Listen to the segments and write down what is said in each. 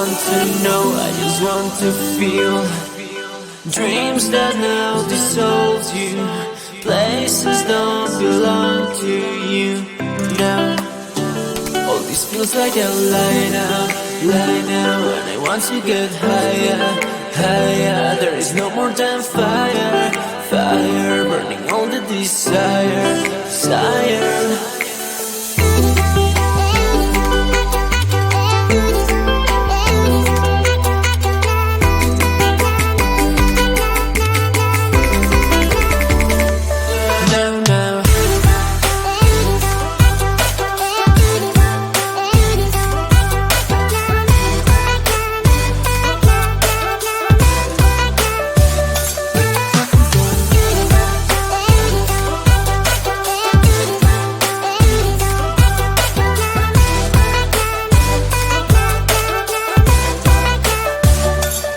want to know, I just want to feel. Dreams that now dissolve you, places don't belong to you now. All this feels like a lie now, and I want to get higher, higher. There is no more than fire, fire, burning all the desire, desire.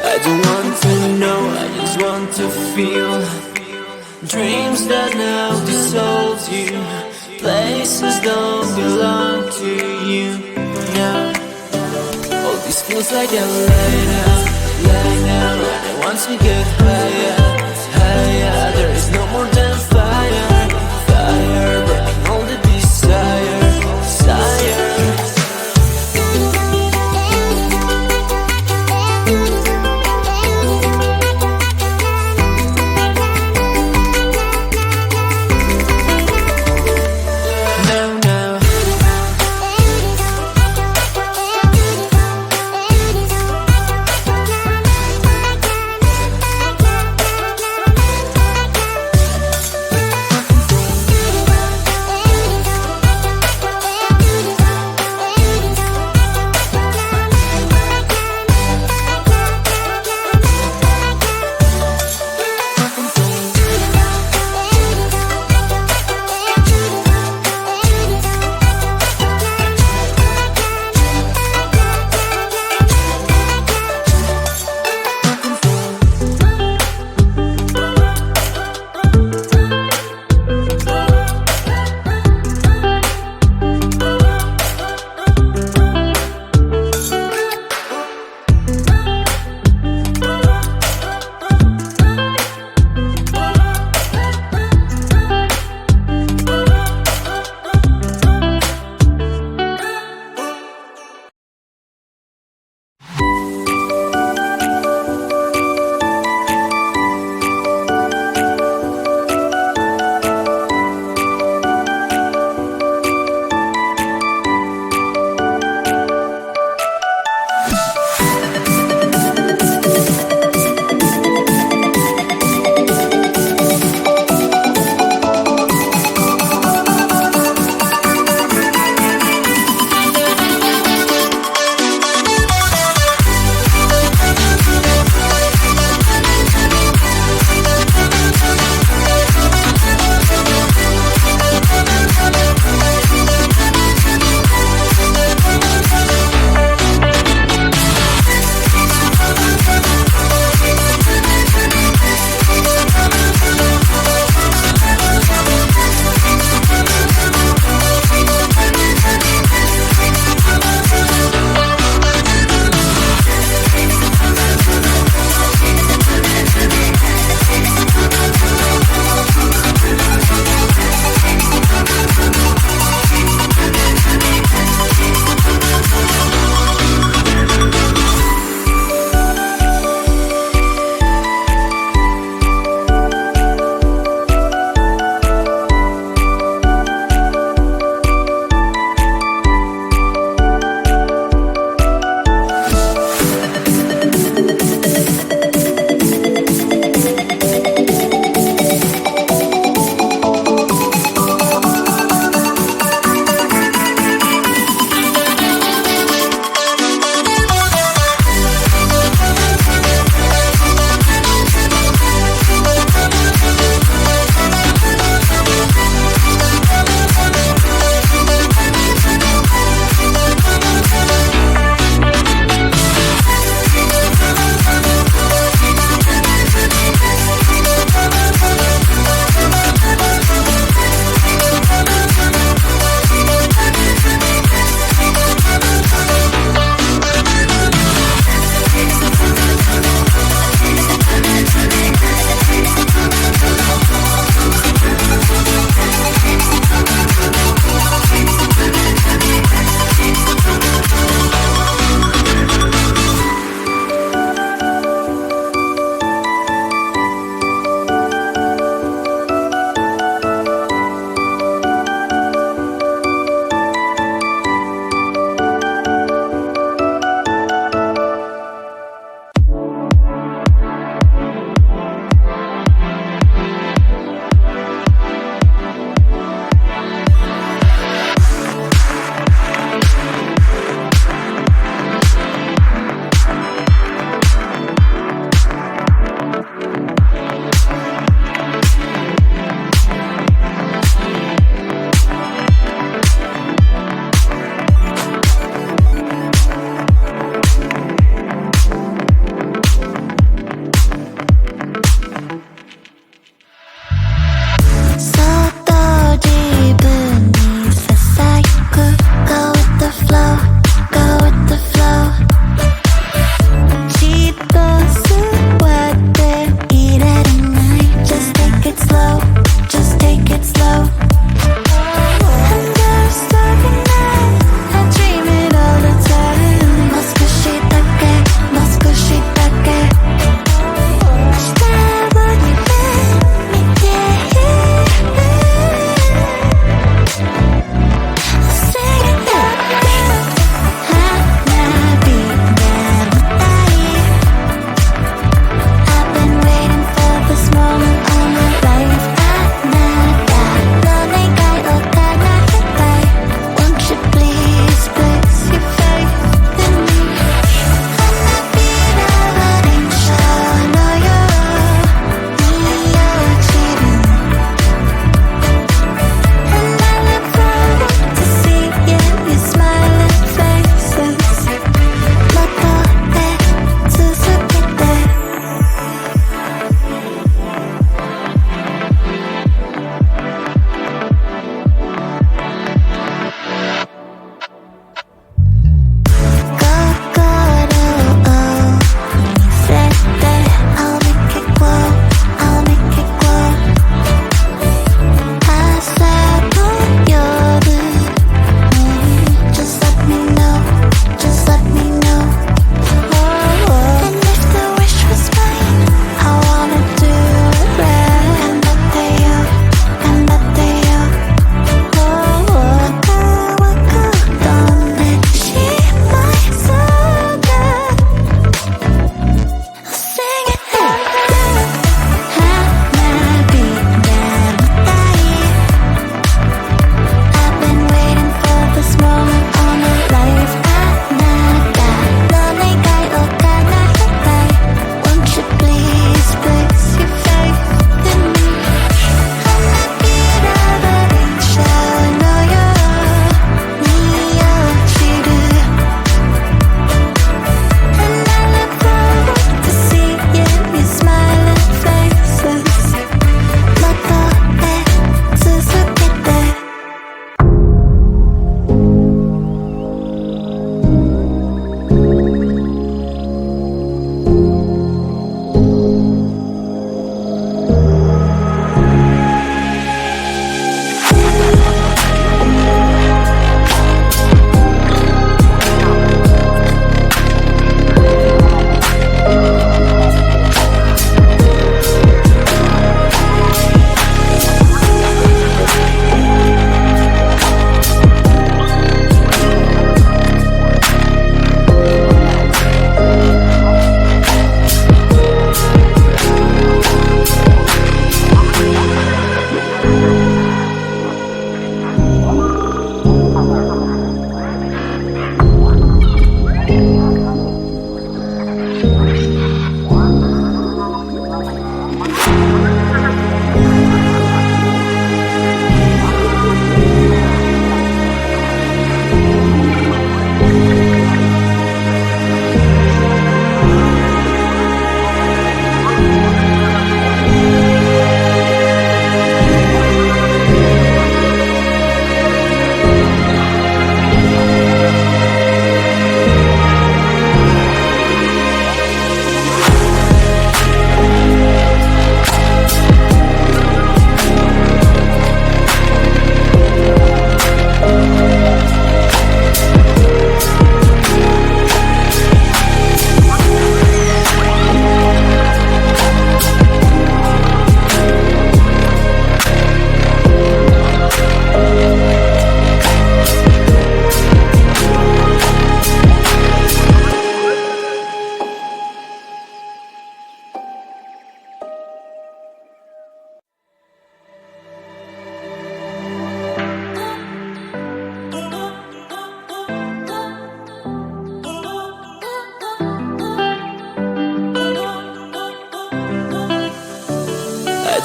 I don't want to know, I just want to feel. Dreams that now dissolve you, places don't belong to you now. All this feels like a lie now, and I want to get higher, higher. There is no more than fire, fire, burning all the desire, desire.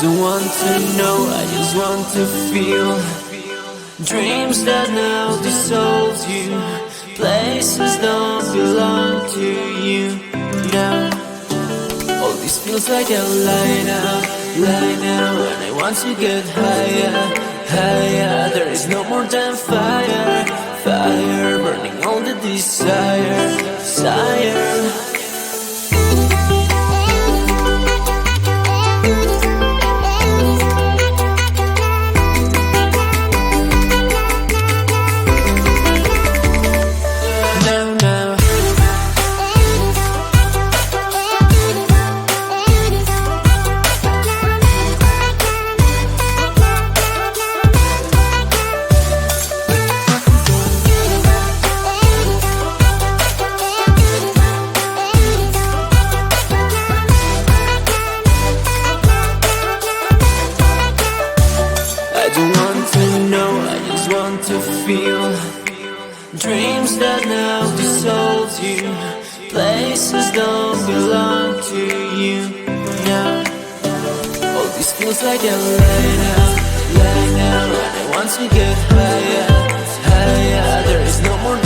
don't want to know, I just want to feel. Dreams that now dissolves you. Places don't belong to you now. All this feels like a lie now, and I want to get higher, higher. There is no more than fire, fire, burning all the desire, desire. I don't want to know, I just want to feel. Dreams that now dissolves you. Places don't belong to you now. All this feels like a lie now, and I want to get higher, higher. There is no more